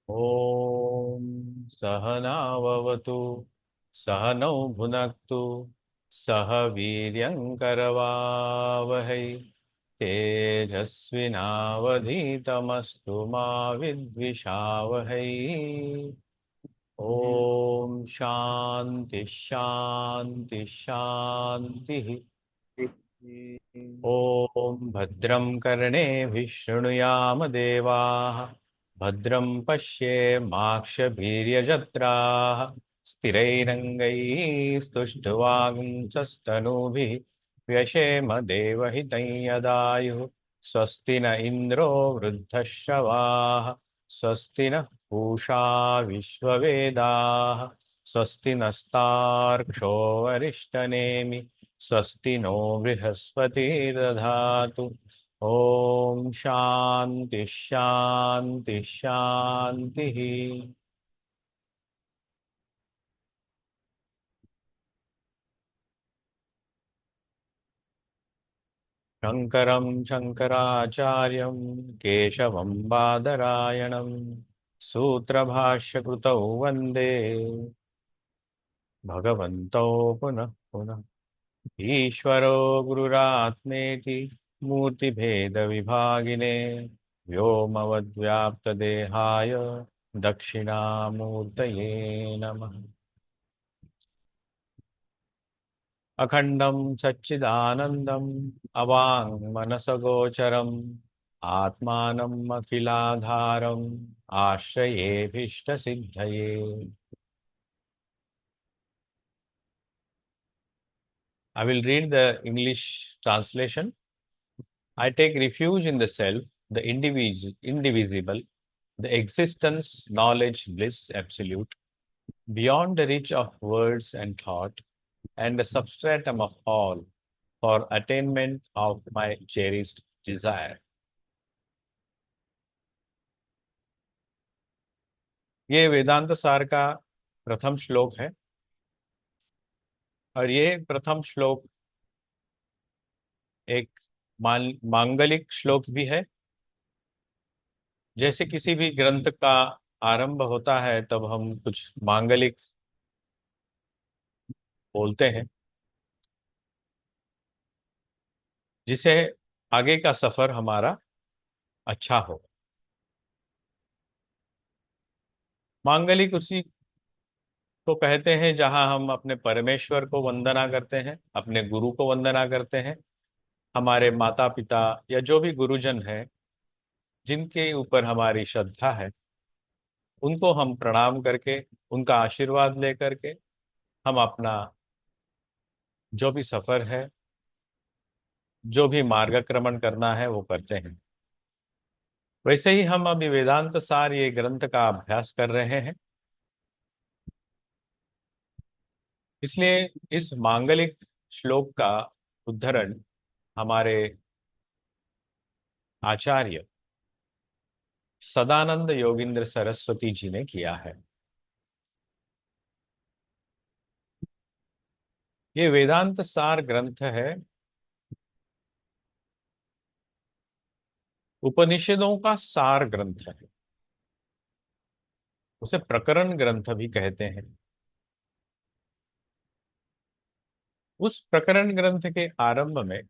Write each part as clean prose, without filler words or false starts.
ॐ सहनाववतु सहनौ भुनक्तु सह वीर्यङ्करवावहै तेजस्विनावधीतमस्तु मा विद्विषावहै। ॐ शान्ति शान्ति शान्तिः। ॐ भद्रं कर्णेभिः शृणुयाम देवाः भद्रं पश्येमाक्षभिर्यजत्राः स्थिरैरङ्गैस्तुष्टुवागुंसस्तनूभिः व्यशेम देवहितं यदायुः। स्वस्ति न इन्द्रो वृद्धश्रवाः स्वस्ति नः पूषा विश्ववेदाः स्वस्ति नस्तार्क्ष्यो वरिष्ठनेमि स्वस्ति नो बृहस्पतिर्दधातु। ओम शांति शांति शांति। शंकरं शंकराचार्यं केशवं बादरायणं सूत्रभाष्यकृतौ वन्दे भगवन्तौ पुनः पुनः। ईश्वरो गुरुरात्मेति मूर्तिभेदविभागिने व्योमवद्व्याप्तदेहाय दक्षिणामूर्तये नमः। अखण्डं सच्चिदानन्दम् अवाङ्मनसगोचरम् आत्मानम् अखिलाधारम् आश्रयेऽभीष्टसिद्धये। I will read the English translation. I take refuge in the self, the indivisible, the existence, knowledge, bliss, absolute, beyond the reach of words and thought, and the substratum of all, for attainment of my cherished desire. ये वेदांत सार का प्रथम श्लोक है और ये प्रथम श्लोक एक मांगलिक श्लोक भी है। जैसे किसी भी ग्रंथ का आरंभ होता है तब हम कुछ मांगलिक बोलते हैं जिसे आगे का सफर हमारा अच्छा हो। मांगलिक उसी को कहते हैं जहां हम अपने परमेश्वर को वंदना करते हैं, अपने गुरु को वंदना करते हैं, हमारे माता पिता या जो भी गुरुजन है जिनके ऊपर हमारी श्रद्धा है उनको हम प्रणाम करके उनका आशीर्वाद लेकर के हम अपना जो भी सफर है, जो भी मार्गक्रमण करना है वो करते हैं। वैसे ही हम अभी वेदांत सार ये ग्रंथ का अभ्यास कर रहे हैं। इसलिए इस मांगलिक श्लोक का उद्धरण हमारे आचार्य सदानंद योगींद्र सरस्वती जी ने किया है। ये वेदांत सार ग्रंथ है, उपनिषदों का सार ग्रंथ है। उसे प्रकरण ग्रंथ भी कहते हैं। उस प्रकरण ग्रंथ के आरंभ में,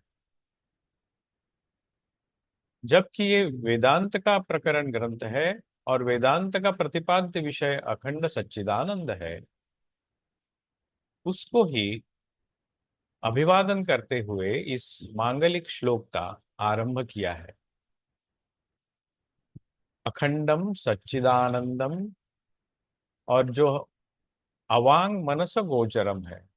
जबकि ये वेदांत का प्रकरण ग्रंथ है और वेदांत का प्रतिपाद्य विषय अखंड सच्चिदानंद है, उसको ही अभिवादन करते हुए इस मांगलिक श्लोक का आरंभ किया है। अखंडम सच्चिदानंदम, और जो अवांग मनस गोचरम है,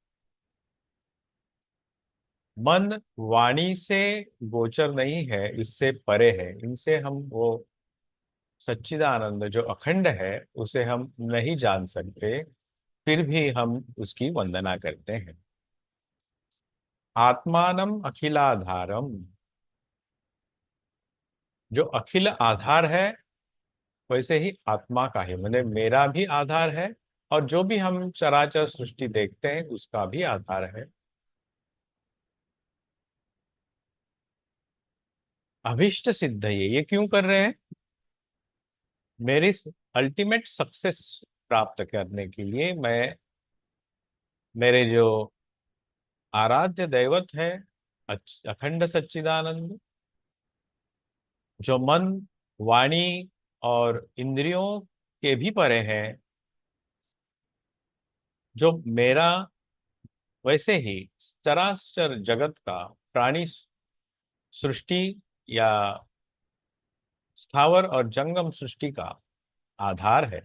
मन वाणी से गोचर नहीं है, इससे परे है। इनसे हम वो सच्चिदानंद जो अखंड है उसे हम नहीं जान सकते, फिर भी हम उसकी वंदना करते हैं। आत्मानम अखिलाधारम, जो अखिल आधार है वैसे ही आत्मा का है, मतलब मेरा भी आधार है और जो भी हम चराचर सृष्टि देखते हैं उसका भी आधार है। अभिष्ट सिद्ध ये क्यों कर रहे हैं? मेरी अल्टीमेट सक्सेस प्राप्त करने के लिए मैं, मेरे जो आराध्य दैवत है, अखंड सच्चिदानंद, जो मन, वाणी और इंद्रियों के भी परे है, जो मेरा वैसे ही चराचर जगत का, प्राणी सृष्टि या स्थावर और जंगम सृष्टि का आधार है।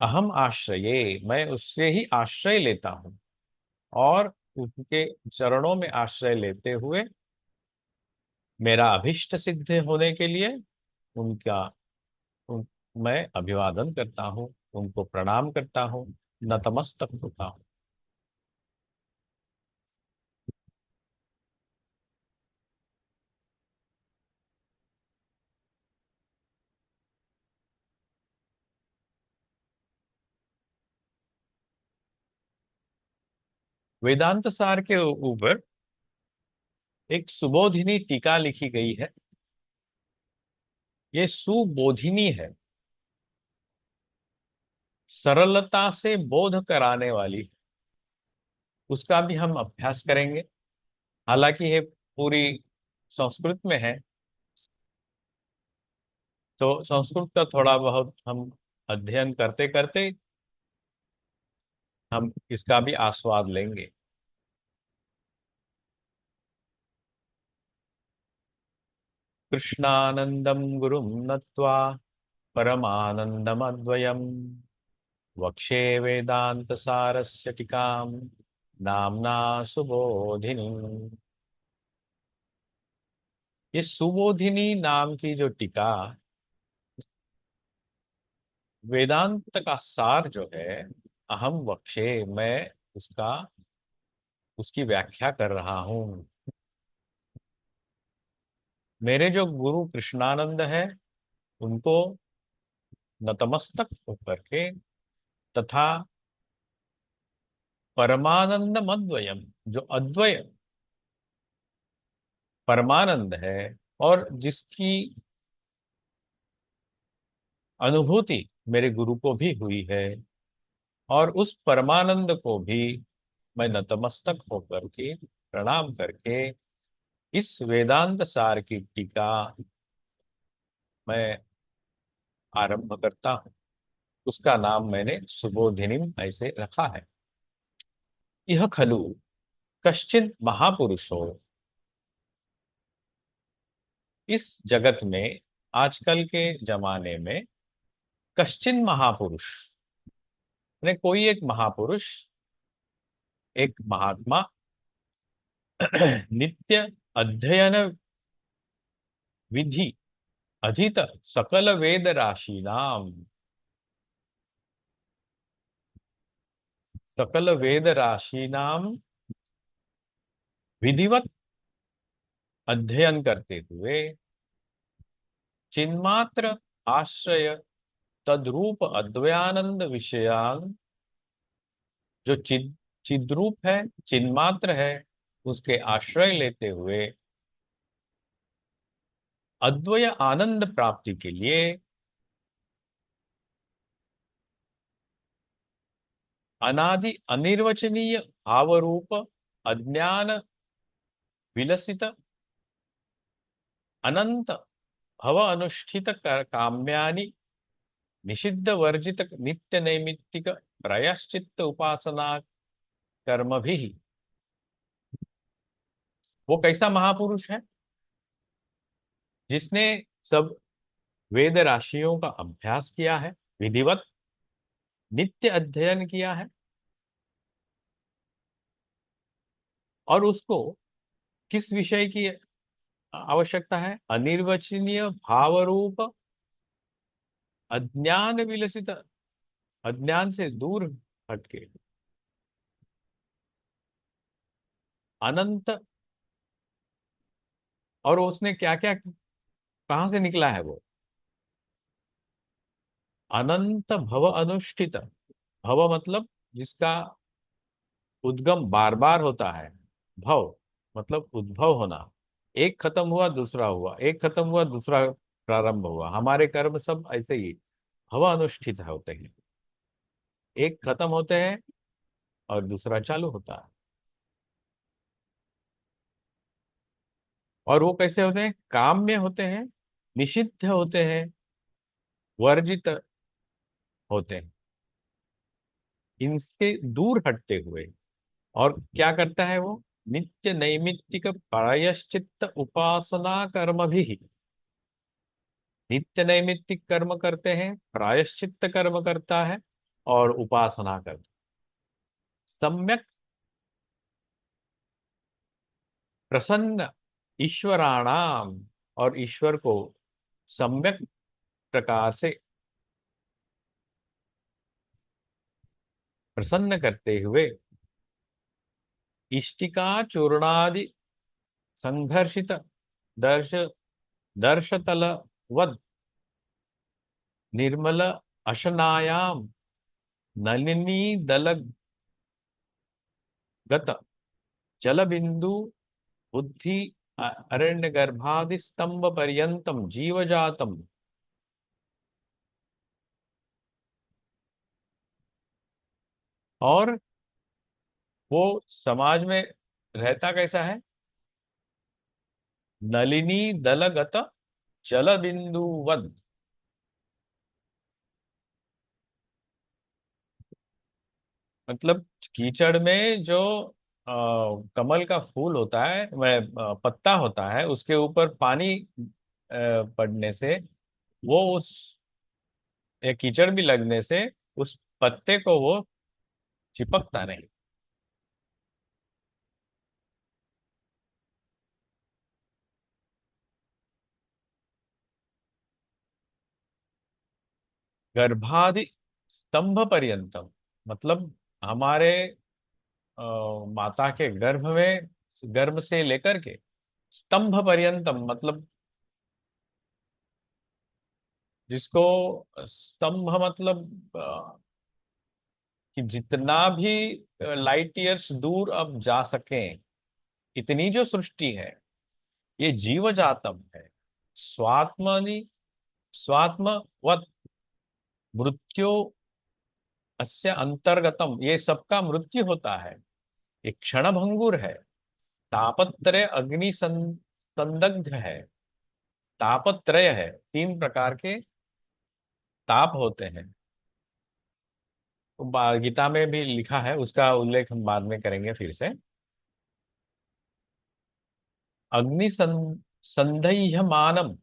अहम आश्रये, मैं उससे ही आश्रय लेता हूँ, और उनके चरणों में आश्रय लेते हुए मेरा अभिष्ट सिद्ध होने के लिए उनका उन, मैं अभिवादन करता हूँ, उनको प्रणाम करता हूँ, नतमस्तक होता हूँ। वेदांत सार के ऊपर एक सुबोधिनी टीका लिखी गई है। ये सुबोधिनी है, सरलता से बोध कराने वाली। उसका भी हम अभ्यास करेंगे। हालांकि ये पूरी संस्कृत में है, तो संस्कृत का थोड़ा बहुत हम अध्ययन करते करते हम इसका भी आस्वाद लेंगे। कृष्णानंदम गुरुम नत्वा परमानंदमद्वयम् वक्षे वेदांत सारस्य टीकाम नामना सुबोधिनी। ये सुबोधिनी नाम की जो टीका, वेदांत का सार जो है, अहम वक्षे, मैं उसका उसकी व्याख्या कर रहा हूँ। मेरे जो गुरु कृष्णानंद है, उनको नतमस्तक होकर के, तथा परमानंद मद्वयम, जो अद्वय परमानंद है और जिसकी अनुभूति मेरे गुरु को भी हुई है, और उस परमानंद को भी मैं नतमस्तक होकर के प्रणाम करके इस वेदांत सार की टीका मैं आरंभ करता हूँ। उसका नाम मैंने सुबोधिनीम ऐसे रखा है। यह खलु कश्चिन महापुरुषो, इस जगत में, आजकल के जमाने में, कश्चिन महापुरुष ने, कोई एक महापुरुष, एक महात्मा, नित्य अध्ययन विधि अधित सकल वेद राशि नाम, सकल वेद राशि नाम विधिवत अध्ययन करते हुए चिन्मात्र आश्रय तद्रूप अद्वयानंद विषयान, जो चिद्रूप है, चिन्मात्र है, उसके आश्रय लेते हुए अद्वय आनंद प्राप्ति के लिए अनादि अनिर्वचनीय भावरूप अज्ञान विलसित अनंत भव अनुष्ठित काम्यानि निषिद्ध वर्जित नित्य नैमित्तिक प्रायश्चित्त उपासना कर्म भी। वो कैसा महापुरुष है? जिसने सब वेद राशियों का अभ्यास किया है, विधिवत नित्य अध्ययन किया है, और उसको किस विषय की आवश्यकता है? अनिर्वचनीय भावरूप अज्ञान विलसित, अज्ञान से दूर हटके अनंत, और उसने क्या क्या, कहां से निकला है वो? अनंत भव अनुष्ठित, भव मतलब जिसका उद्गम बार बार होता है, भव मतलब उद्भव होना, एक खत्म हुआ दूसरा हुआ, एक खत्म हुआ दूसरा प्रारंभ हुआ। हमारे कर्म सब ऐसे ही भव अनुष्ठित होते हैं, एक खत्म होते हैं और दूसरा चालू होता है। और वो कैसे होते हैं? काम्य होते हैं, निषिद्ध होते हैं, वर्जित होते हैं, इनसे दूर हटते हुए। और क्या करता है वो? नित्य नैमित्तिक प्रायश्चित्त उपासना कर्म भी, नित्य नैमित्तिक कर्म करते हैं, प्रायश्चित्त कर्म करता है और उपासना करता है। सम्यक प्रसन्न ईश्वराणाम, और ईश्वर को सम्यक प्रकार से प्रसन्न करते हुए इष्टिका चूर्णादि संघर्षित दर्श दर्शतलवद निर्मल अशनायाम नलिनी दलगत जल बिंदु बुद्धि अरण्य गर्भादि स्तंभ पर्यंतम जीव जातम। और वो समाज में रहता कैसा है? नलिनी दलगत जल बिंदुवद, मतलब कीचड़ में जो कमल का फूल होता है, वह पत्ता होता है, उसके ऊपर पानी पड़ने से वो उस, या कीचड़ भी लगने से उस पत्ते को वो चिपकता नहीं। गर्भादि स्तंभ पर्यंतम, मतलब हमारे अ, माता के गर्भ में, गर्भ से लेकर के स्तंभ पर्यंतम, मतलब जिसको स्तंभ मतलब कि जितना भी लाइट ईयर्स दूर अब जा सकें, इतनी जो सृष्टि है, ये जीव जातम है। स्वात्मनि स्वात्मवत मृत्यु अस्य अंतर्गतम, ये सबका मृत्यु होता है, ये क्षण भंगुर है। तापत्रय अग्नि संदग्ध है। तापत्रय है, तीन प्रकार के ताप होते हैं। तो गीता में भी लिखा है, उसका उल्लेख हम बाद में करेंगे फिर से। अग्नि संदह्यमानम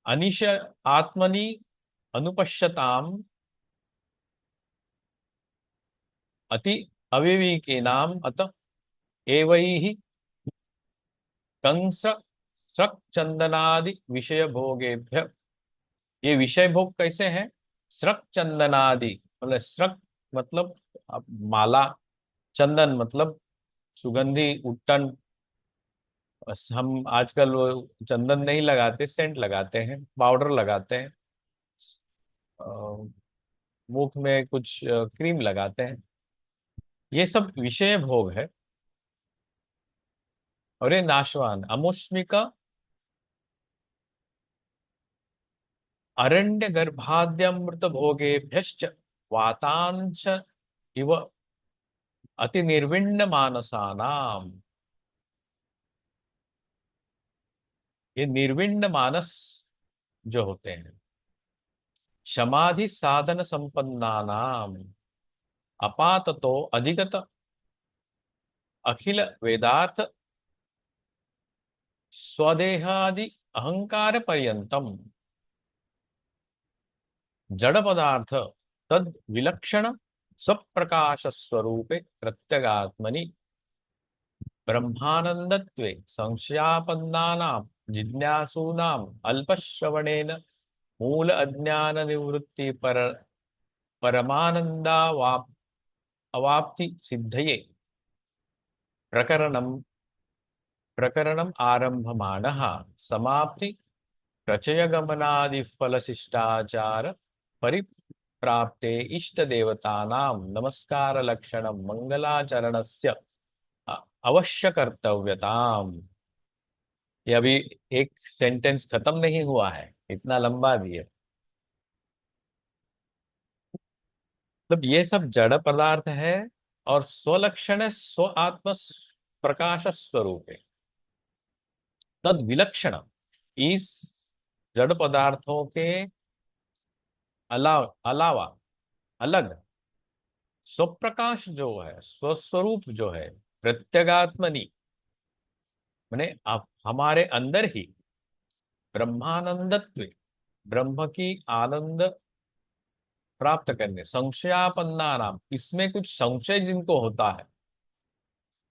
अनिश आत्मनि अनुपश्यताम अति अविवेकिनाम अत एवैहि कंस सक चंदनादि विषय भोगेभ्य। ये विषय भोग कैसे हैं? स्रक चंदनादि, मतलब स्रक मतलब माला, चंदन मतलब सुगंधी उत्तन। बस हम आजकल वो चंदन नहीं लगाते, सेंट लगाते हैं, पाउडर लगाते हैं, मुख में कुछ क्रीम लगाते हैं। ये सब विषय भोग है और ये नाशवान। अमुष्मिक अरण्य गर्भाद्यमृत भोगेभ्यश्च वातांश इव अति निर्विण्ण मानसानाम। ये निर्विण्ण मानस जो होते हैं, समाधि साधन संपन्नानाम अपाततो अधिगत अखिल वेदार्थ स्वदेहादि अहंकार पर्यंतम जड़ पदार्थ तद विलक्षण स्वप्रकाश स्वरूपे प्रत्यगात्मनि ब्रह्मानंदत्वे संशयापन्नानां जिज्ञासूनाम् अल्पश्रवणेन मूल अज्ञान निवृत्ति परमानंदावाप अवाप्ति सिद्धये प्रकरणम प्रकरणम आरम्भमाणः समाप्ति प्रचय गमनादि फल शिष्टाचार परिप्राप्ते इष्ट देवतानां नमस्कार लक्षणं मंगलाचरणस्य अवश्य कर्तव्यताम्। ये अभी एक सेंटेंस खत्म नहीं हुआ है, इतना लंबा भी है। मतलब ये सब जड़ पदार्थ है, और स्वलक्षण स्व आत्म प्रकाश स्वरूप है। तद विलक्षण, इस जड़ पदार्थों के अलावा अलग स्वप्रकाश जो है, स्वस्वरूप जो है, प्रत्यगात्मनि, माने आप हमारे अंदर ही ब्रह्मानंदत्व, ब्रह्म की आनंद प्राप्त करने, संशयापन्ना नाम, इसमें कुछ संशय जिनको होता है,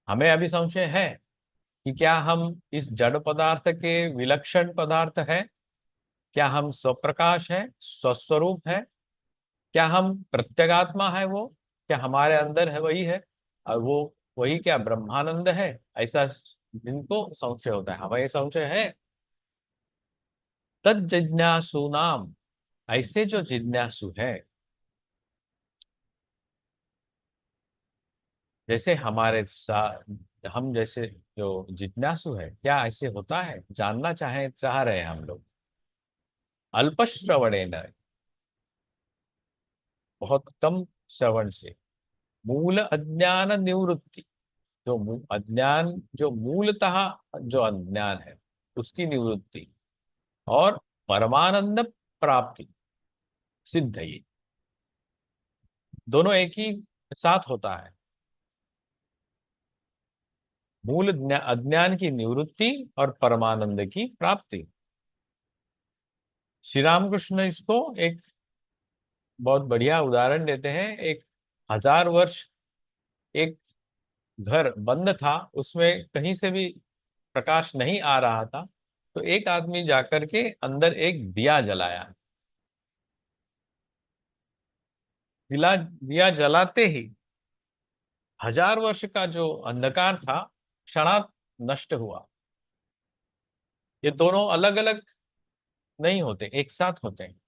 हमें अभी संशय है कि क्या हम इस जड़ पदार्थ के विलक्षण पदार्थ है, क्या हम स्वप्रकाश है, स्वस्वरूप है, क्या हम प्रत्यगात्मा है, वो क्या हमारे अंदर है वही है, और वो वही क्या ब्रह्मानंद है, ऐसा जिनको संशय होता है, हमें संशय है। तद जिज्ञासु नाम, ऐसे जो जिज्ञासु है, जैसे हमारे साथ हम जैसे जो जिज्ञासु है, क्या ऐसे होता है, जानना चाह रहे हैं हम लोग। अल्पश्रवणेन, बहुत कम श्रवण से, मूल अज्ञान निवृत्ति, जो अज्ञान, जो मूलतः जो अज्ञान है उसकी निवृत्ति, और परमानंद प्राप्ति, सिद्ध ये दोनों एक ही साथ होता है। अज्ञान की निवृत्ति और परमानंद की प्राप्ति। श्री रामकृष्ण इसको एक बहुत बढ़िया उदाहरण देते हैं। एक 1000 वर्ष एक घर बंद था, उसमें कहीं से भी प्रकाश नहीं आ रहा था, तो एक आदमी जाकर के अंदर एक दिया जलाया। दिया जलाते ही 1000 वर्ष का जो अंधकार था क्षणात नष्ट हुआ। ये दोनों अलग अलग नहीं होते, एक साथ होते हैं।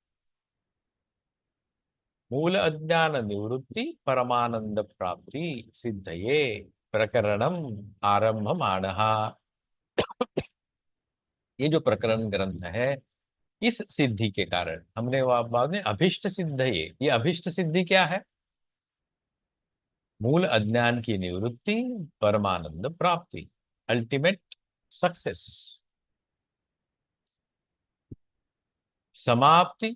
मूल अज्ञान निवृत्ति, परमानंद प्राप्ति, सिद्धये प्रकरणम आरंभ माणः। ये जो प्रकरण ग्रंथ है, इस सिद्धि के कारण हमने बाद में अभिष्ट सिद्ध, ये अभिष्ट सिद्धि क्या है? मूल अज्ञान की निवृत्ति, परमानंद प्राप्ति, अल्टीमेट सक्सेस, समाप्ति,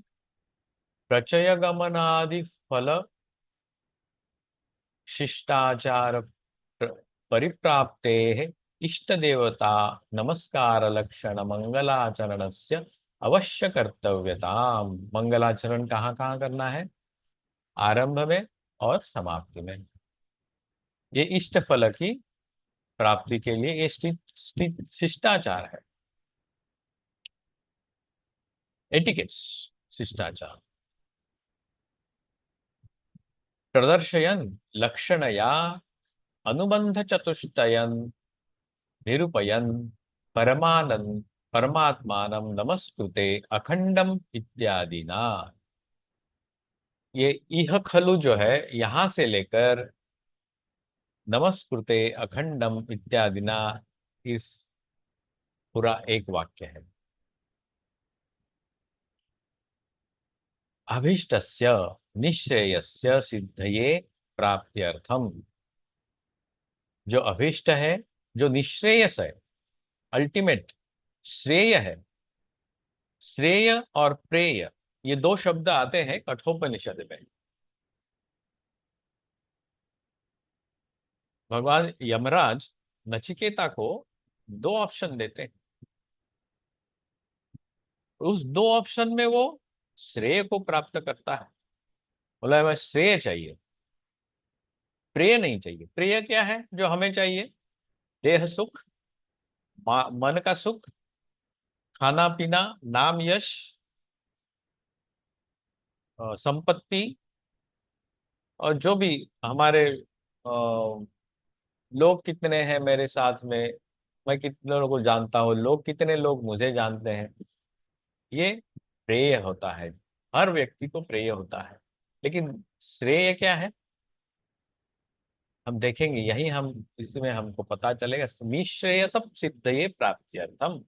प्रचय गमनादि फल शिष्टाचार परिप्राप्ते इष्ट देवता नमस्कार लक्षण मंगलाचरणस्य अवश्य कर्तव्यता। मंगलाचरण कहाँ कहाँ करना है? आरंभ में और समाप्ति में। ये इष्ट फल की प्राप्ति के लिए ये शिष्टाचार है, एटिकेट्स, शिष्टाचार। प्रदर्शयन लक्षणया अनुबंध चतुष्टयन निरूपयन परमानंद परमात्मानं नमस्कृते अखंडम इत्यादि ना। ये इह खलु जो है, यहां से लेकर नमस्कृते अखंडम इत्यादि ना, इस पूरा एक वाक्य है। अभीष्टस्य निश्चयस्य सिद्धये प्राप्त्यर्थम, जो अभीष्ट है, जो निश्रेयस है, अल्टीमेट श्रेय है। श्रेय और प्रेय, ये दो शब्द आते हैं कठोपनिषद में। भगवान यमराज नचिकेता को दो ऑप्शन देते हैं। उस दो ऑप्शन में वो श्रेय को प्राप्त करता है। बोला हमें श्रेय चाहिए, प्रेय नहीं चाहिए। प्रेय क्या है जो हमें चाहिए? देह सुख, मन का सुख, खाना पीना, नाम यश, संपत्ति, और जो भी हमारे लोग कितने हैं मेरे साथ में, मैं कितने लोगों को जानता हूँ, लोग कितने लोग मुझे जानते हैं, ये प्रेय होता है। हर व्यक्ति को प्रेय होता है। लेकिन श्रेय क्या है, हम देखेंगे, यही हम इसमें हमको पता चलेगा। निश्रेय सब सिद्ध ये प्राप्त्यर्थम,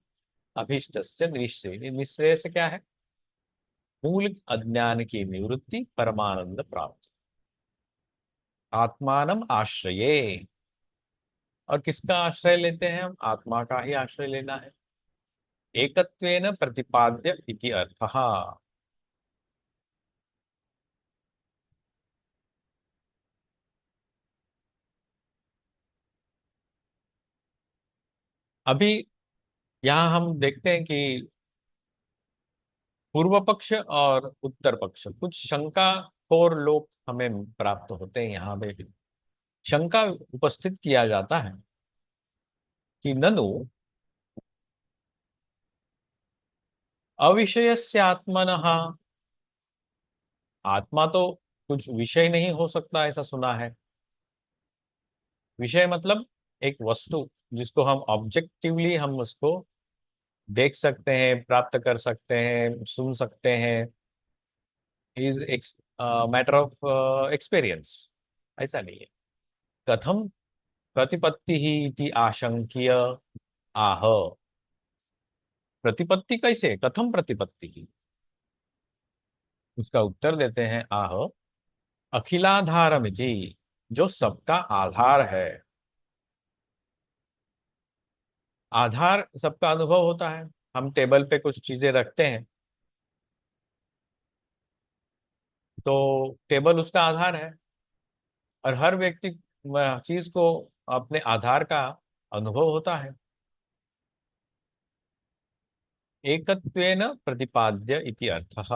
अभीष्टस्य निश्चय, निश्चय से क्या है? मूल अज्ञान की निवृत्ति, परमानंद प्राप्ति। आत्मानम आश्रये। और किसका आश्रय लेते हैं हम? आत्मा का ही आश्रय लेना है। एकत्वेन प्रतिपाद्य इति अर्थः। अभी यहाँ हम देखते हैं कि पूर्व पक्ष और उत्तर पक्ष, कुछ शंका खोर लोग हमें प्राप्त होते हैं। यहाँ पे भी शंका उपस्थित किया जाता है कि ननु अविषयस्य आत्मनः, आत्मा तो कुछ विषय नहीं हो सकता, ऐसा सुना है। विषय मतलब एक वस्तु जिसको हम ऑब्जेक्टिवली हम उसको देख सकते हैं, प्राप्त कर सकते हैं, सुन सकते हैं, इज मैटर ऑफ एक्सपीरियंस। ऐसा नहीं है। कथम प्रतिपत्ति ही इति आशंक्य आह। प्रतिपत्ति कैसे, कथम प्रतिपत्ति ही? उसका उत्तर देते हैं आह, अखिलाधारमिति, जो सबका आधार है। आधार सबका अनुभव होता है। हम टेबल पे कुछ चीजें रखते हैं तो टेबल उसका आधार है, और हर व्यक्ति वह चीज को अपने आधार का अनुभव होता है। एकत्वेन प्रतिपाद्य इति अर्थः।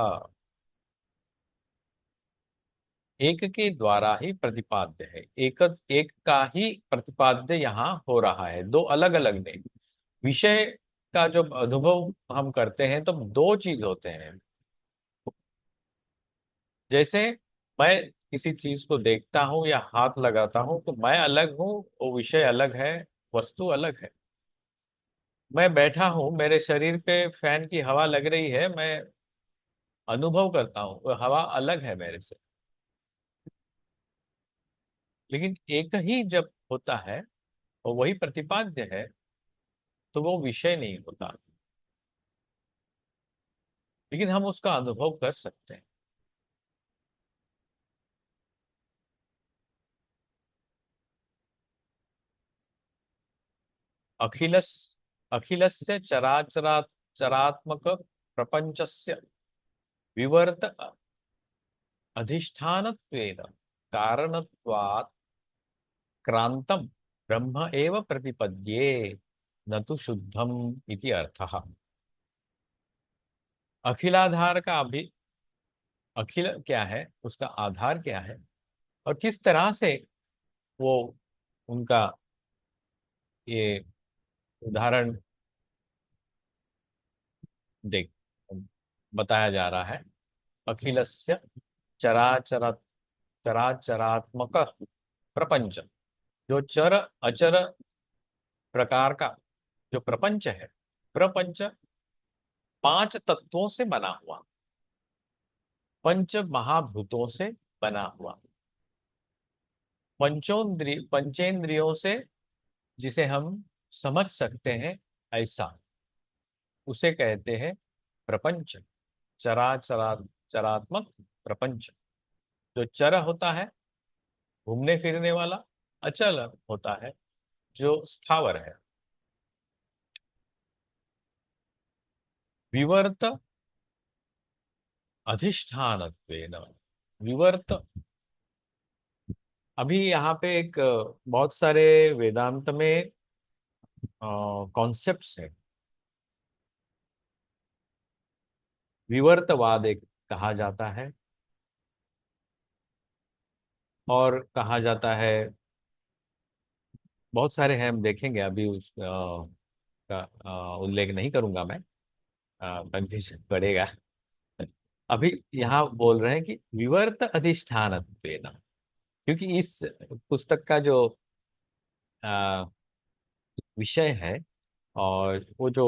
एक के द्वारा ही प्रतिपाद्य है। एक एक का ही प्रतिपाद्य यहाँ हो रहा है, दो अलग अलग नहीं। विषय का जो अनुभव हम करते हैं तो दो चीज होते हैं। जैसे मैं किसी चीज को देखता हूँ या हाथ लगाता हूँ तो मैं अलग हूँ, वो विषय अलग है, वस्तु अलग है। मैं बैठा हूँ, मेरे शरीर पे फैन की हवा लग रही है, मैं अनुभव करता हूँ, वो हवा अलग है मेरे से। लेकिन एक ही जब होता है और वही प्रतिपाद्य है तो वो विषय नहीं होता, लेकिन हम उसका अनुभव कर सकते हैं। अखिलस अखिलस्य चरात्मक प्रपंचस्य विवर्त अधिष्ठानत्वेन कारणत्वात् क्रांतम ब्रह्म एव प्रतिपद्ये, न तो शुद्धम इति अर्थः। अखिलाधार का अभी, अखिल क्या है, उसका आधार क्या है, और किस तरह से वो उनका ये उदाहरण देख बताया जा रहा है। अखिलस्य चराचर चराचरात्मक प्रपंच, जो चर अचर प्रकार का जो प्रपंच है, प्रपंच पांच तत्वों से बना हुआ, पंच महाभूतों से बना हुआ, पंचेंद्रियों से जिसे हम समझ सकते हैं, ऐसा उसे कहते हैं प्रपंच। चरा चरात्मक प्रपंच। जो चर होता है, घूमने फिरने वाला, अचल होता है, जो स्थावर है। विवर्त अधिष्ठानत्वेन, विवर्त, अभी यहाँ पे एक बहुत सारे वेदांत में कॉन्सेप्ट्स है। विवर्तवाद एक कहा जाता है, और कहा जाता है, बहुत सारे हैं, हम देखेंगे। अभी उस का उल्लेख नहीं करूंगा मैं, कंफ्यूजन पड़ेगा। अभी यहाँ बोल रहे हैं कि विवर्त अधिष्ठान, क्योंकि इस पुस्तक का जो अ, विषय है और वो जो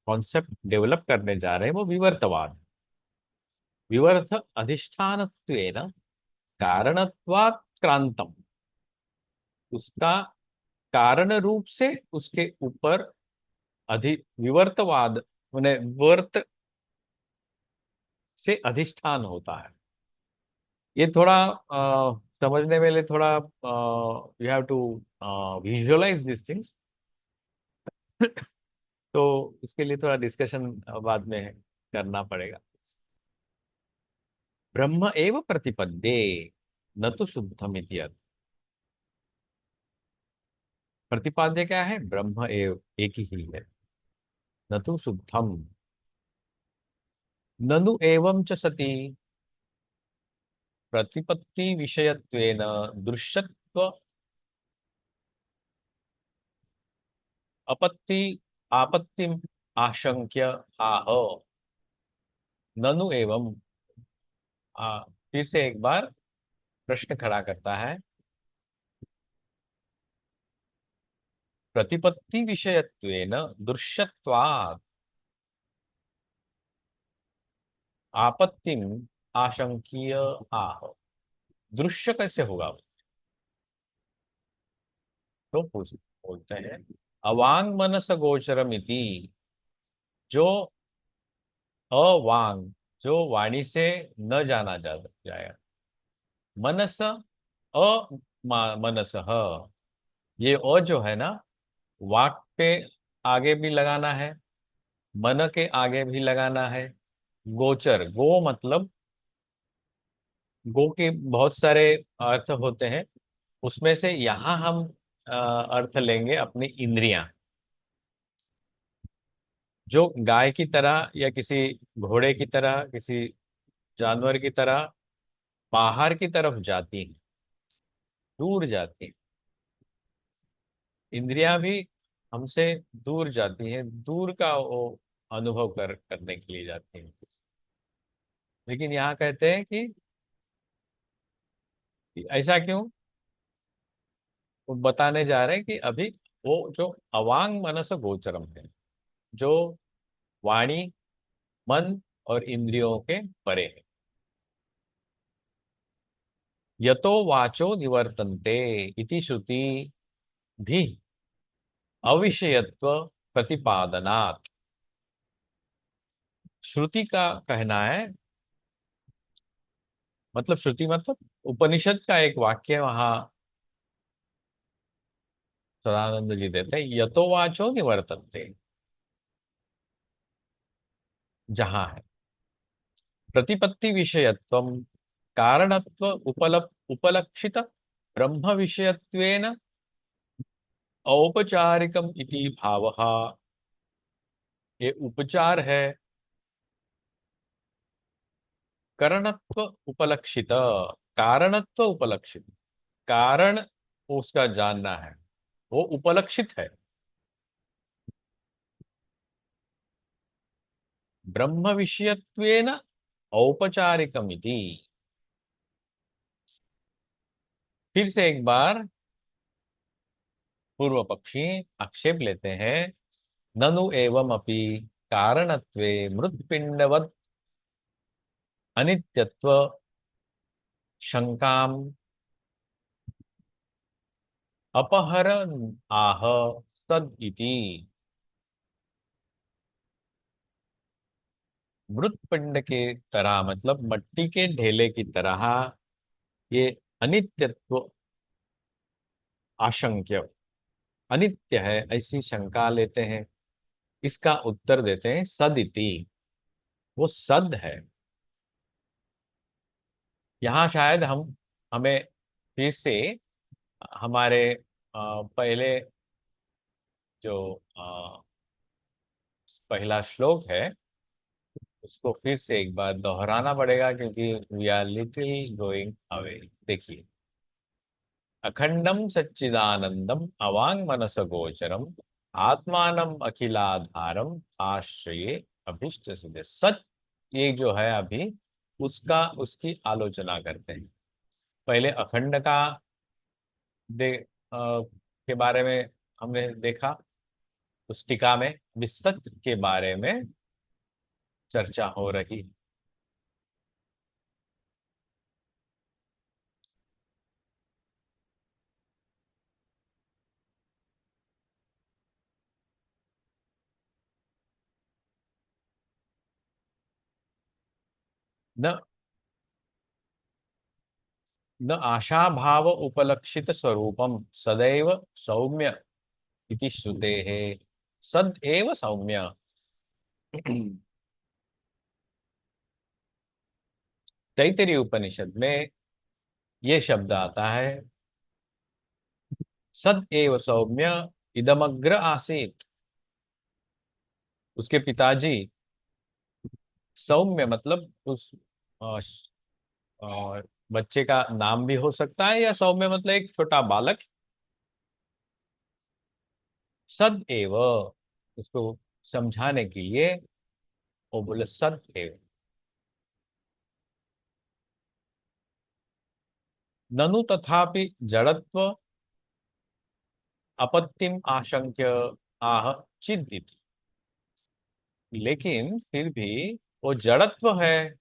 कॉन्सेप्ट डेवलप करने जा रहे हैं वो विवर्तवाद। विवर्त अधिष्ठानत्वेन कारणत्वात् क्रांतम, उसका कारण रूप से उसके ऊपर विवर्तवाद उन्हें वर्त से अधिष्ठान होता है। ये थोड़ा समझने में लिए थोड़ा you have to visualise this things. तो उसके लिए थोड़ा डिस्कशन बाद में करना पड़ेगा। ब्रह्म एव प्रतिपद्ये न तो शुद्धम इति अर्थ। प्रतिपाद्य क्या है? ब्रह्म एव, एक ही है। न तो शुद्धम, ननु एवं च सति प्रतिपत्ति विषयत्वेन दृश्यत्व अपत्ति आपत्ति आशंक्य आह। ननु एवं, फिर से एक बार प्रश्न खड़ा करता है। प्रतिपत्ति विषयत्वेन दृश्यत्वात् आपत्तिम आशंकीय आह। दृश्य कैसे होगा? तो पूछ बोलते हैं अवांग मनस गोचरमिति। जो अवांग, जो वाणी से न जाना जा जाएगा। मनस मनस, ये अ जो है ना, वाक पे आगे भी लगाना है, मन के आगे भी लगाना है। गोचर, गो मतलब, गो के बहुत सारे अर्थ होते हैं। उसमें से यहाँ हम अर्थ लेंगे अपनी इंद्रियां। जो गाय की तरह या किसी घोड़े की तरह, किसी जानवर की तरह बाहर की तरफ जाती हैं, दूर जाती हैं। इंद्रियां भी हमसे दूर जाती हैं, दूर का वो अनुभव करने के लिए जाती हैं। लेकिन यहाँ कहते हैं कि ऐसा क्यों? वो बताने जा रहे हैं कि अभी वो जो अवांग मनस गोचरम है, जो वाणी, मन और इंद्रियों के परे है। यतो वाचो निवर्तन्ते इति श्रुति भी अविषयत्व प्रतिपादनात्। श्रुति का कहना है, मतलब श्रुति मतलब उपनिषद का एक वाक्य वहां सदानंद जी देते हैं, यतो वाचो निवर्तन्ते, जहां है प्रतिपत्ति विषयत्व कारणत्व उपलक्षित ब्रह्म विषयत्वेन औपचारिकम इति भावः। ये उपचार है। करणत्व उपलक्षित, कारणत्व उपलक्षित, कारण उसका जानना है, वो उपलक्षित है। ब्रह्म विषयत्वेन औपचारिकमिति। फिर से एक बार पूर्व पक्षी आक्षेप लेते हैं। ननु एवं अपि कारणत्वे मृत्पिंडवत् अनित्यत्व शंकाम अपहर आह तद इति। मृतपिंड के तरह मतलब मट्टी के ढेले की तरह ये अनित्यत्व आशंक्य, अनित्य है ऐसी शंका लेते हैं। इसका उत्तर देते हैं सदिति, वो सद है। यहाँ शायद हमें फिर से हमारे पहले जो पहला श्लोक है उसको फिर से एक बार दोहराना पड़ेगा, क्योंकि we are little going away. देखिए, अखंडम सच्चिदानंदम अवांग मनस गोचरम आत्मानम अखिलाधारम आश्रये अभिष्ट सिद्धि सच। ये जो है अभी उसका, उसकी आलोचना करते हैं। पहले अखंड का के बारे में हमने देखा, उस टीका में विसत के बारे में चर्चा हो रही। न न आशाभाव उपलक्षित स्वरूपम सदैव सौम्य इति श्रुतेः। सद एव सौम्य। तैत्तिरीय उपनिषद में ये शब्द आता है, सद एव सौम्य इदमग्र आसीत। उसके पिताजी सौम्य मतलब उस अ, बच्चे का नाम भी हो सकता है, या सौम्य मतलब एक छोटा बालक। सद एव, उसको समझाने के लिए वो बोले सद एव। ननु तथापि जड़त्व अपत्तिम आशंक्य आह चिंतित। लेकिन फिर भी वो जड़त्व है,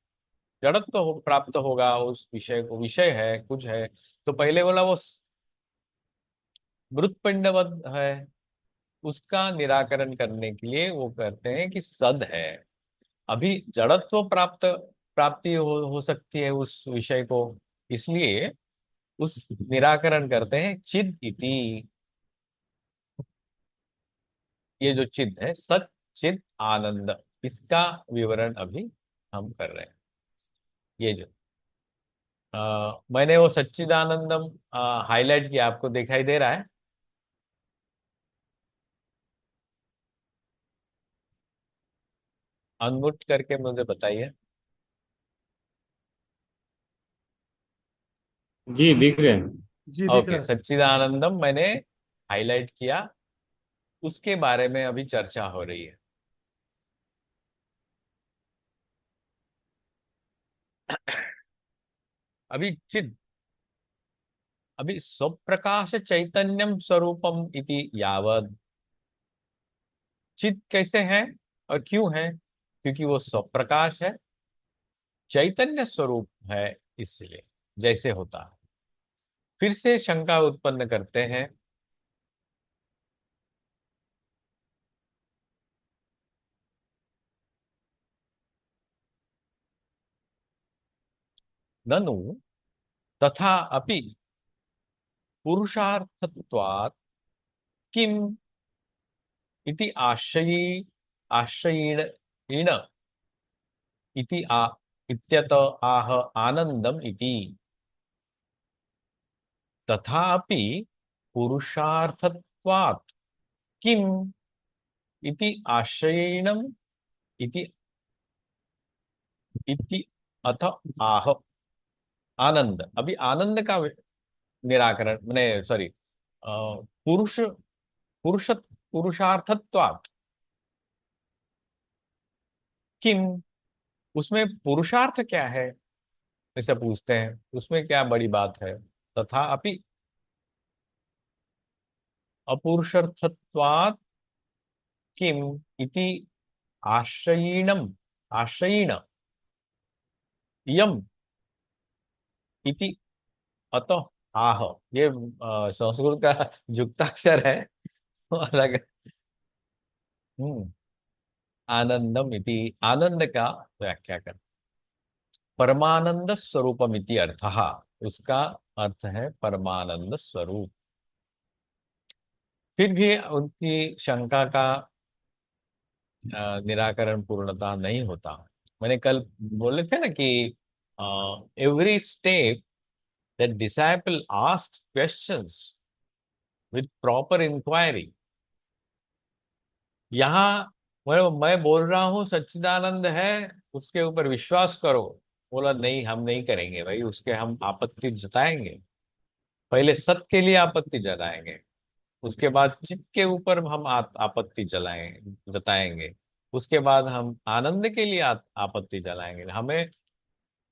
जड़त्व प्राप्त होगा उस विषय को, विषय है कुछ है। तो पहले बोला वो मृतपिंडवत है, उसका निराकरण करने के लिए वो कहते हैं कि सद है। अभी जड़त्व प्राप्ति हो सकती है उस विषय को, इसलिए उस निराकरण करते हैं चिद इति। ये जो चिद है, सत चिद आनंद, इसका विवरण अभी हम कर रहे हैं। ये जो मैंने वो सच्चिदानंदम हाईलाइट किया, आपको दिखाई दे रहा है? अनम्यूट करके मुझे बताइए। जी दिख रहे हैं। जी दिख ओके, रहा है। सच्चिदानंदम मैंने हाईलाइट किया, उसके बारे में अभी चर्चा हो रही है। अभी चिद, अभी स्वप्रकाश चैतन्यम स्वरूपम इति यावद। चिद कैसे है और क्यों है? क्योंकि वो स्वप्रकाश है, चैतन्य स्वरूप है, इसलिए जैसे होता है। फिर से शंका उत्पन्न करते हैं। ननु तथा अपि पुरुषार्थत्वात् किम इति आश्रयेण इण इति इत्यत आह आनंदम इति। तथापि पुरुषार्थत्वात् किम इति आश्रयेणम इति इति अथ आह आनंद। अभी आनंद का निराकरण, मैंने सॉरी, पुरुष पुरुष पुरुषार्थत्वात् किम, उसमें पुरुषार्थ क्या है, ऐसा पूछते हैं, उसमें क्या बड़ी बात है? तथा अपि अपुरुषार्थत्वात् किम इति आश्रयिणम आश्रयिण यम इति अतः आह। ये संस्कृत का युक्ताक्षर है, तो अलग। हम्म आनंदम इति, आनंद का व्याख्या कर, परमानंद स्वरूपमिति अर्थः, उसका अर्थ है परमानंद स्वरूप। फिर भी उनकी शंका का निराकरण पूर्णतः नहीं होता। मैंने कल बोले थे ना कि every step that disciple asks questions with proper inquiry. यहाँ मैं बोल रहा हूँ सच्चिदानंद है, उसके ऊपर विश्वास करो। बोला नहीं, हम नहीं करेंगे भाई, उसके हम आपत्ति जताएंगे। पहले सत्य के लिए आपत्ति जताएंगे, उसके बाद चित्त के ऊपर हम आपत्ति जताएंगे, उसके बाद हम आनंद के लिए आपत्ति जलाएंगे। हमें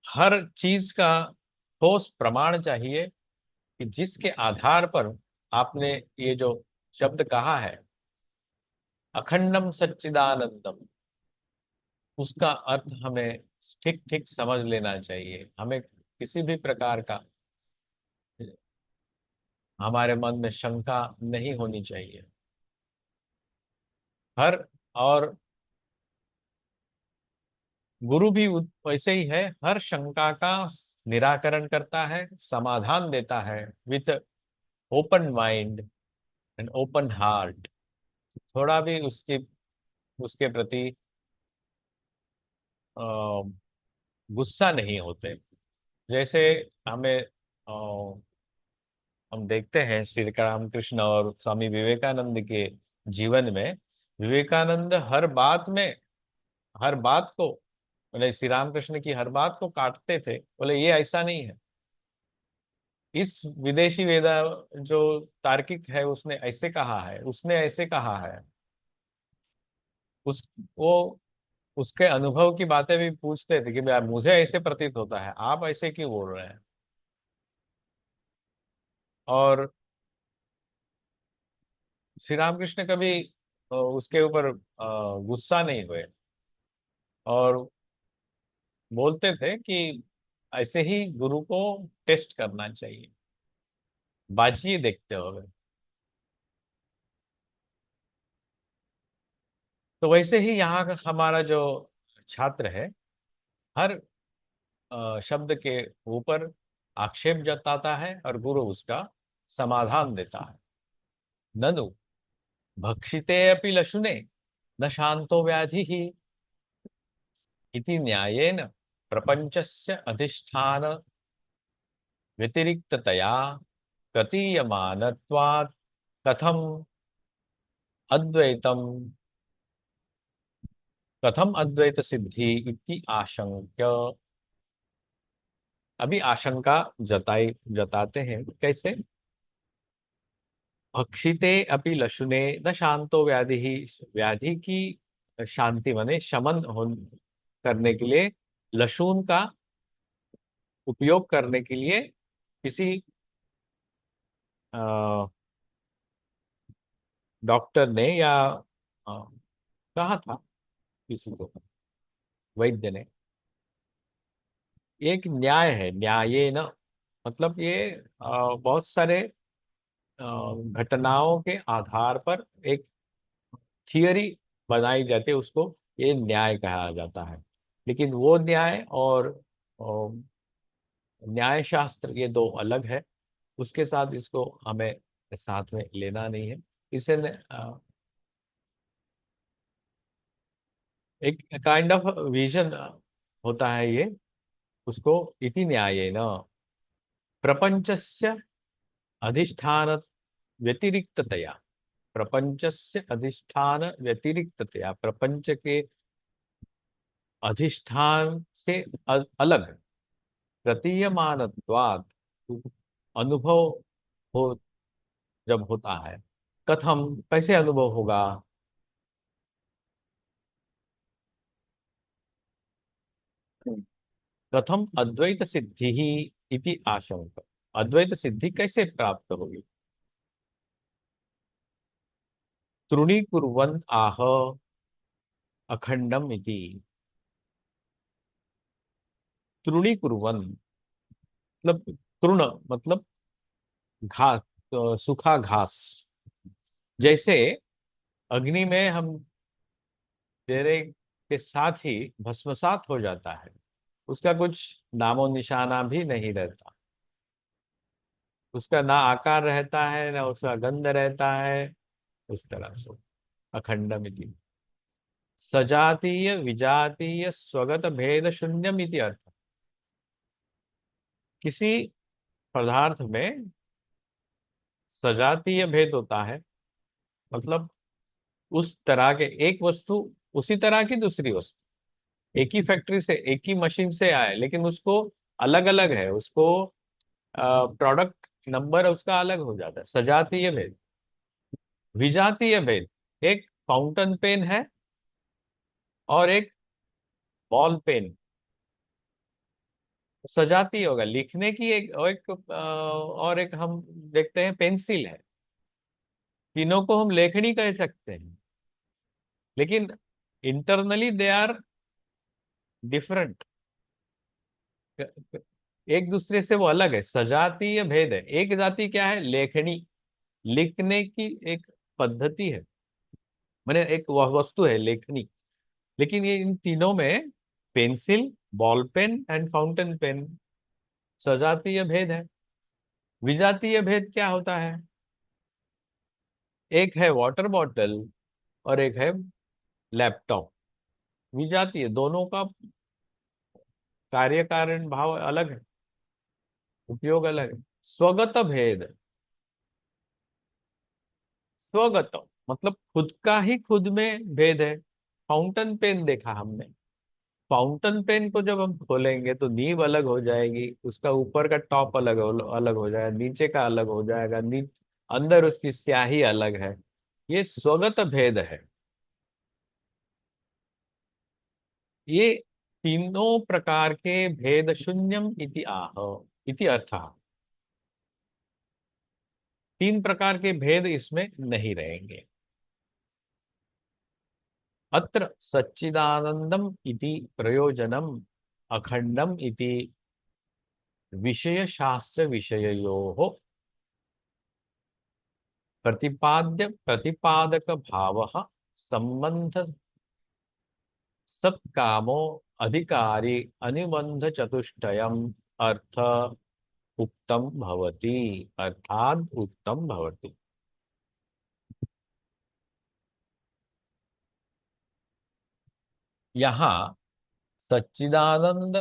हर चीज का ठोस प्रमाण चाहिए कि जिसके आधार पर आपने ये जो शब्द कहा है, अखंडम सच्चिदानंदम, उसका अर्थ हमें ठीक ठीक समझ लेना चाहिए। हमें किसी भी प्रकार का हमारे मन में शंका नहीं होनी चाहिए। हर और गुरु भी वैसे ही है, हर शंका का निराकरण करता है, समाधान देता है, with open mind and open heart. थोड़ा भी उसके उसके प्रति अ, गुस्सा नहीं होते। जैसे हमें हम देखते हैं श्री रामकृष्ण और स्वामी विवेकानंद के जीवन में, विवेकानंद हर बात में, हर बात को, बोले श्री रामकृष्ण की हर बात को काटते थे, बोले ये ऐसा नहीं है। इस विदेशी वेदा जो तार्किक है उसने ऐसे कहा है, उसने ऐसे कहा है। उस वो उसके अनुभव की बातें भी पूछते थे कि भाई मुझे ऐसे प्रतीत होता है, आप ऐसे क्यों बोल रहे हैं। और श्री रामकृष्ण कभी उसके ऊपर गुस्सा नहीं हुए, और बोलते थे कि ऐसे ही गुरु को टेस्ट करना चाहिए, बाजिए देखते हो। तो वैसे ही यहाँ का हमारा जो छात्र है, हर शब्द के ऊपर आक्षेप जताता है और गुरु उसका समाधान देता है। ननु भक्षिते अपि लशुने न शांतो व्याधि इति न्यायेन प्रपंचस्य अधिष्ठान व्यतिरिक्ततया प्रतीयमानत्वात् कथम अद्वैतम कथम अद्वैत सिद्धि इति आशंक्य। अभी आशंका जताते हैं कैसे। भक्षिते अपि लशुने न शांतो व्याधि ही, व्याधि की शांति माने शमन हो करने के लिए लशुन का उपयोग करने के लिए किसी डॉक्टर ने या कहा था किसी को, वैद्य ने। एक न्याय है, न्याय न मतलब ये बहुत सारे घटनाओं के आधार पर एक थियरी बनाई जाती है, उसको ये न्याय कहा जाता है। लेकिन वो न्याय और न्याय शास्त्र ये दो अलग है। उसके साथ इसको हमें साथ में लेना नहीं है। इसे एक काइंड ऑफ विजन होता है ये, उसको इति न्यायेन प्रपंचस्य अधिष्ठान व्यतिरिक्ततया, प्रपंचस्य अधिष्ठान व्यतिरिक्ततया, प्रपंच के अधिष्ठान से अलग प्रतीयमानत्वात्, अनुभव हो जब होता है। कथम कैसे अनुभव होगा। कथम अद्वैत सिद्धि ही इति आशंक, अद्वैत सिद्धि कैसे प्राप्त होगी। तृणीकुर्वन् आह अखंडम इति। तृणीकुर्वन् मतलब तृण मतलब घास, सूखा घास। जैसे अग्नि में हम तेरे के साथ ही भस्मसात हो जाता है, उसका कुछ नामो निशाना भी नहीं रहता, उसका ना आकार रहता है ना उसका गंध रहता है। उस तरह से अखंडमिति सजातीय विजातीय स्वगत भेद शून्यमिति अर्थ। किसी पदार्थ में सजातीय भेद होता है, मतलब उस तरह के एक वस्तु उसी तरह की दूसरी वस्तु एक ही फैक्ट्री से एक ही मशीन से आए, लेकिन उसको अलग अलग है, उसको प्रोडक्ट नंबर उसका अलग हो जाता है, सजातीय भेद। विजातीय भेद, एक फाउंटेन पेन है और एक बॉल पेन, सजातीय होगा लिखने की एक, और एक हम देखते हैं पेंसिल है। तीनों को हम लेखनी कह सकते हैं, लेकिन इंटरनली दे आर डिफरेंट, एक दूसरे से वो अलग है, सजातीय भेद है। एक जाति क्या है, लेखनी, लिखने की एक पद्धति है, मैंने एक वह वस्तु है लेखनी। लेकिन ये इन तीनों में pencil, ball pen and fountain pen, सजातीय भेद है। विजातीय भेद क्या होता है? एक है वाटर बॉटल और एक है लैपटॉप। विजातीय, दोनों का कार्य कारण भाव अलग है, उपयोग अलग है। स्वगत भेद, स्वगत मतलब खुद का ही खुद में भेद है। फाउंटेन पेन देखा हमने, फाउंटेन पेन को जब हम खोलेंगे तो नीब अलग हो जाएगी, उसका ऊपर का टॉप अलग हो जाएगा, नीचे का अलग हो जाएगा, अंदर उसकी स्याही अलग है। ये स्वगत भेद है। ये तीनों प्रकार के भेद शून्यम इति आह, इति अर्थः। तीन प्रकार के भेद इसमें नहीं रहेंगे। अत्र सच्चिदानंदम इति प्रयोजनम अखंडम इति विषय शास्त्र विषययोः प्रतिपाद्य प्रतिपादक भावः संबंध सत्कामो अधिकारी अनुबंध चतुष्टयम् अर्थ उक्तम भवति, अर्थात उत्तम भवति। यहाँ सच्चिदानंद,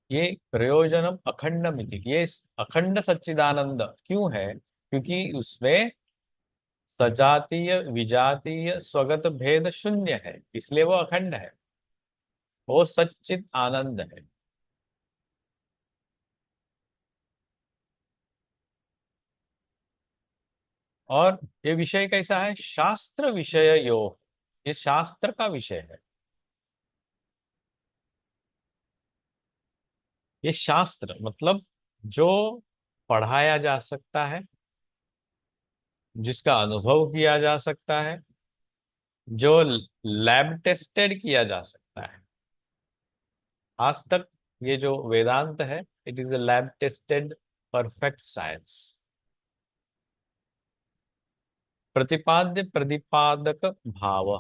ये प्रयोजनम अखंडम इति, ये अखंड सच्चिदानंद क्यों है? क्योंकि उसमें सजातीय विजातीय स्वगत भेद शून्य है, इसलिए वो अखंड है, वो सच्चिद आनंद है। और ये विषय कैसा है? शास्त्र विषय योग, ये शास्त्र का विषय है। ये शास्त्र मतलब जो पढ़ाया जा सकता है, जिसका अनुभव किया जा सकता है, जो लैब टेस्टेड किया जा सकता है। आज तक ये जो वेदांत है, it is a lab tested perfect science. प्रतिपाद्य प्रतिपादक भाव,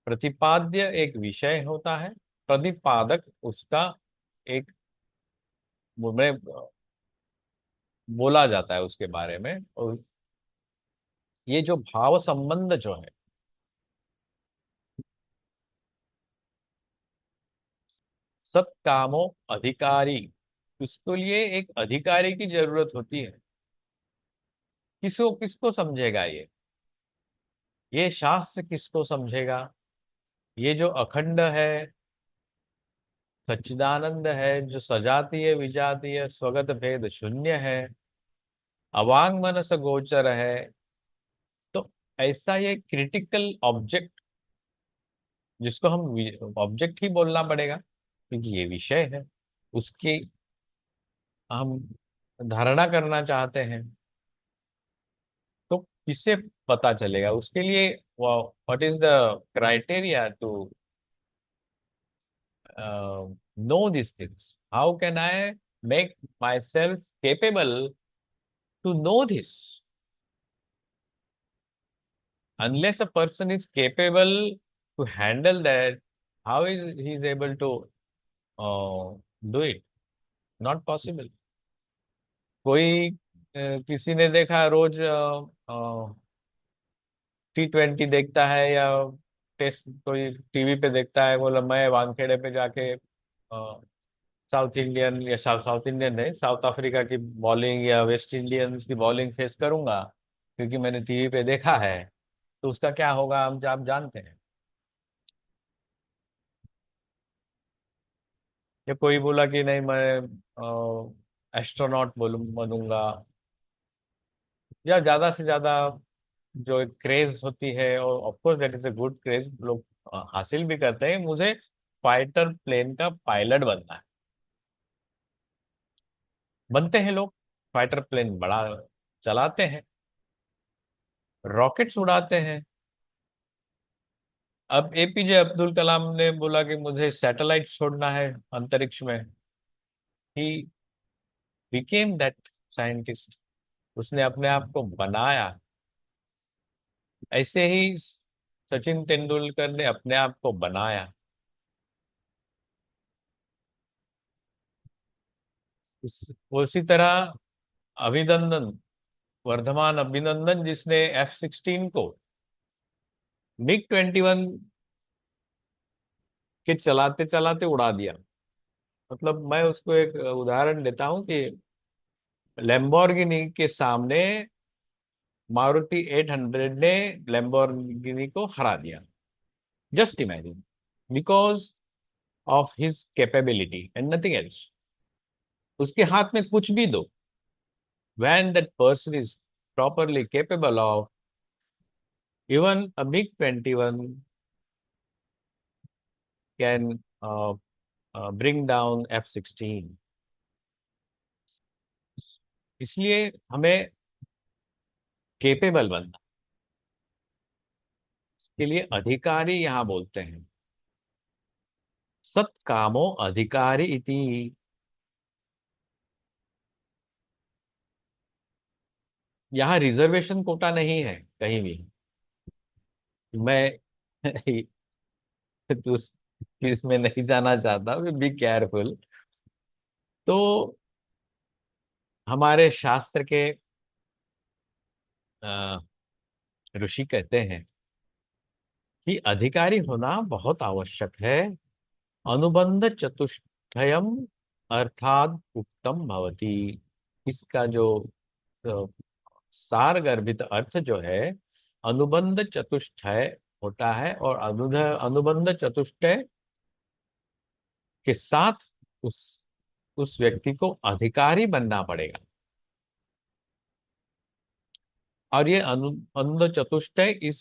प्रतिपाद्य एक विषय होता है, प्रतिपादक उसका एक में बोला जाता है उसके बारे में। और ये जो भाव संबंध जो है, सत्कामो अधिकारी, उसके लिए एक अधिकारी की जरूरत होती है। किसको किसको समझेगा ये शास्त्र किसको समझेगा? ये जो अखंड है, सच्चिदानंद है, जो सजातीय विजातीय स्वगत भेद शून्य है, अवांग मनस गोचर है, तो ऐसा ये क्रिटिकल ऑब्जेक्ट, जिसको हम ऑब्जेक्ट ही बोलना पड़ेगा क्योंकि ये विषय है, उसकी हम धारणा करना चाहते हैं, तो किससे पता चलेगा? उसके लिए what is the criteria to know these things? How can I make myself capable to know this? Unless a person is capable to handle that, how is he is able to do it? Not possible. कोई किसी ने देखा रोज T20 देखता है या test कोई TV पे देखता है, बोला मैं वानखेड़े पे जाके साउथ इंडियन या साउथ इंडियन नहीं, साउथ अफ्रीका की बॉलिंग या वेस्ट इंडियंस की बॉलिंग फेस करूंगा क्योंकि मैंने टीवी पे देखा है, तो उसका क्या होगा हम आप जानते हैं। या कोई बोला कि नहीं मैं एस्ट्रोनॉट बनूंगा, या ज्यादा से ज्यादा जो एक क्रेज होती है, और of course that is a good craze, लोग हासिल भी करते हैं, मुझे फाइटर प्लेन का पायलट बनना है। बनते हैं लोग, फाइटर प्लेन बड़ा चलाते हैं, रॉकेट्स उड़ाते हैं। अब एपीजे अब्दुल कलाम ने बोला कि मुझे सैटेलाइट छोड़ना है अंतरिक्ष में, ही बिकेम दैट साइंटिस्ट, उसने अपने आप को बनाया। ऐसे ही सचिन तेंदुलकर ने अपने आप को बनाया। उसी तरह अभिनंदन, वर्धमान अभिनंदन, जिसने F-16 को MiG-21 के चलाते चलाते उड़ा दिया। मतलब मैं उसको एक उदाहरण देता हूं कि लैम्बोर्गिनी के सामने मारुति 800 ने लैम्बोर्गिनी को हरा दिया। Just imagine, because of his capability and nothing else. उसके हाथ में कुछ भी दो, when that person is properly capable of, even a MiG-21 can bring down F-16। इसलिए हमें केपेबल बनना, के लिए अधिकारी यहाँ बोलते हैं, सत्कामो अधिकारी इति। यहाँ रिजर्वेशन कोटा नहीं है कहीं भी। मैं तो उस चीज में नहीं जाना चाहता, बी केयरफुल। तो हमारे शास्त्र के अ, ऋषि कहते हैं कि अधिकारी होना बहुत आवश्यक है। अनुबंध चतुष्टयम अर्थात उक्तम भवति। इसका जो अ, सारगर्भित अर्थ जो है, अनुबंध चतुष्टय होता है, और अनुबंध चतुष्टय के साथ उस उस व्यक्ति को अधिकारी बनना पड़ेगा। और ये अनुबंध चतुष्टय इस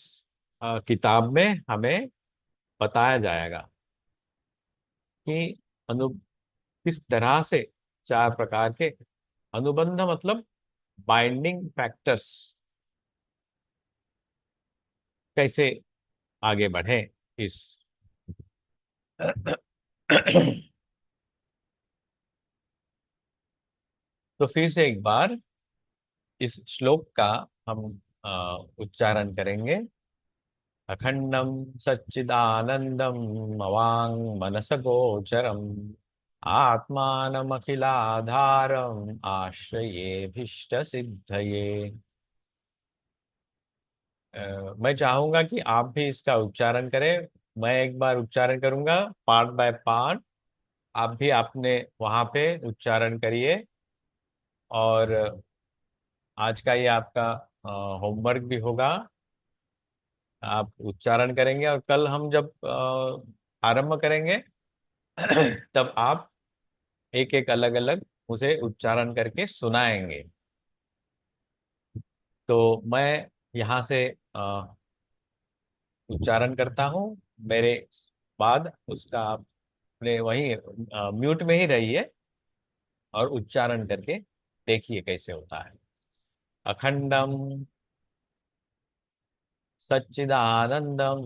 किताब में हमें बताया जाएगा कि किस तरह से चार प्रकार के अनुबंध, मतलब बाइंडिंग फैक्टर्स, कैसे आगे बढ़े इस तो फिर से एक बार इस श्लोक का हम उच्चारण करेंगे। अखंडम सच्चिदानंदम अवांग मनस गोचरम आत्मानमखिलाधारम आश्रयेभिष्ट सिद्धये। मैं चाहूंगा कि आप भी इसका उच्चारण करें। मैं एक बार उच्चारण करूंगा पार्ट बाय पार्ट, आप भी आपने वहां पे उच्चारण करिए। और आज का ये आपका होमवर्क भी होगा। आप उच्चारण करेंगे, और कल हम जब आरंभ करेंगे तब आप एक एक अलग अलग उसे उच्चारण करके सुनाएंगे। तो मैं यहाँ से उच्चारण करता हूँ, मेरे बाद उसका आपने वहीं म्यूट में ही रहिए और उच्चारण करके देखिए कैसे होता है। अखंडम सच्चिदानंदम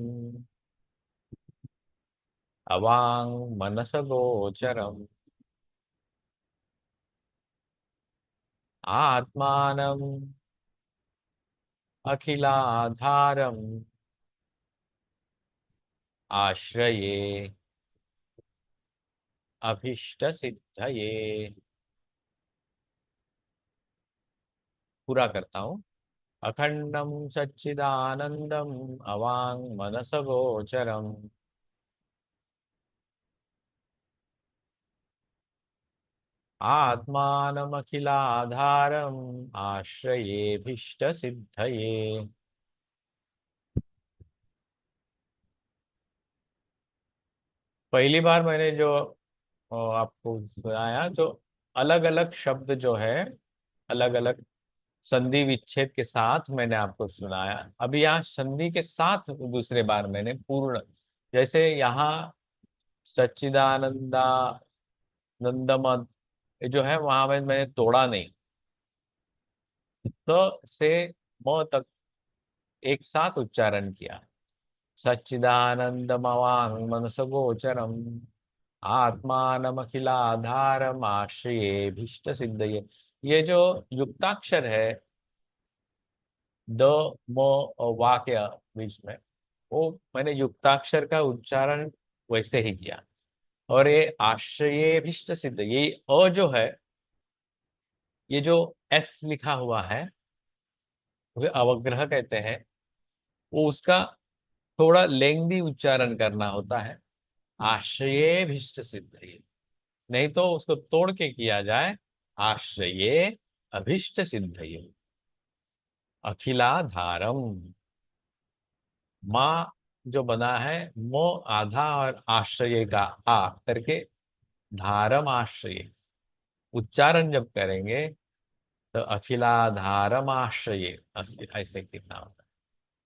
अवांग मनस गोचरम आत्मानम अखिलाधारम आश्रये अभीष्ट सिद्धये। पूरा करता हूँ। अखंडम सच्चिदानंदम अवांग मनस गोचरम आत्मानमखिलाधारम आश्रयेभिष्ट सिद्धये। पहली बार मैंने जो आपको सुनाया, तो अलग अलग शब्द जो है, अलग अलग संधि विच्छेद के साथ मैंने आपको सुनाया। अभी यहाँ संधि के साथ दूसरे बार मैंने पूर्ण, जैसे यहाँ सच्चिदानंदा नंदमत, ये जो है वहां में मैंने तोड़ा नहीं। तो से म तक एक साथ उच्चारण किया। सच्चिदानंदमवांग मनसगोचरम आत्मानमखिलाधारम आश्रयेभिष्ट सिद्धये। ये जो युक्ताक्षर है, द म और वाक्य बीच में, वो मैंने युक्ताक्षर का उच्चारण वैसे ही किया। और ये आश्रयेभिष्ट सिद्ध, ये अ जो है ये जो एस लिखा हुआ है उसे अवग्रह कहते हैं। वो उसका थोड़ा लेंदी उच्चारण करना होता है। आश्रयेभिष्ट सिद्धये, नहीं तो उसको तोड़ के किया जाए आश्रये अभिष्ट सिद्धये। अखिलाधारम, माँ जो बना है मो आधा और आश्रय का आ करके, धारम आश्रय उच्चारण जब करेंगे तो अखिलाधारम आश्रय ऐसे कितना होता है।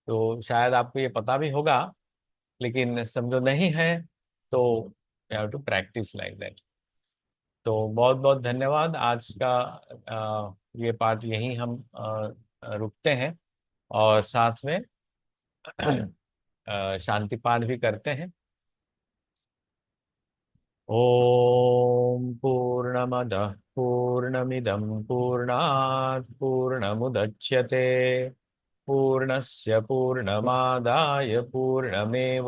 तो शायद आपको ये पता भी होगा, लेकिन समझो नहीं है तो you have to practise like that. तो बहुत बहुत धन्यवाद। आज का ये पार्ट यहीं हम रुकते हैं, और साथ में शांति पाठ भी करते हैं। ओम पूर्णमदः पूर्णमिदं पूर्णात् पूर्णमुदच्यते, पूर्णस्य पूर्णमादाय पूर्णमेवावशिष्यते।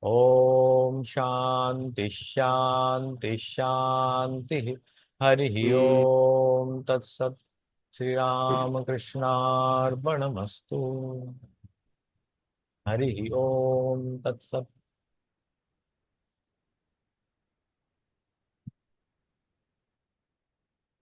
ओम शांति शांति शांति। हरि ओम तत्सत्। श्री राम कृष्णार्पणमस्तु। हरि ओम तत्सत्।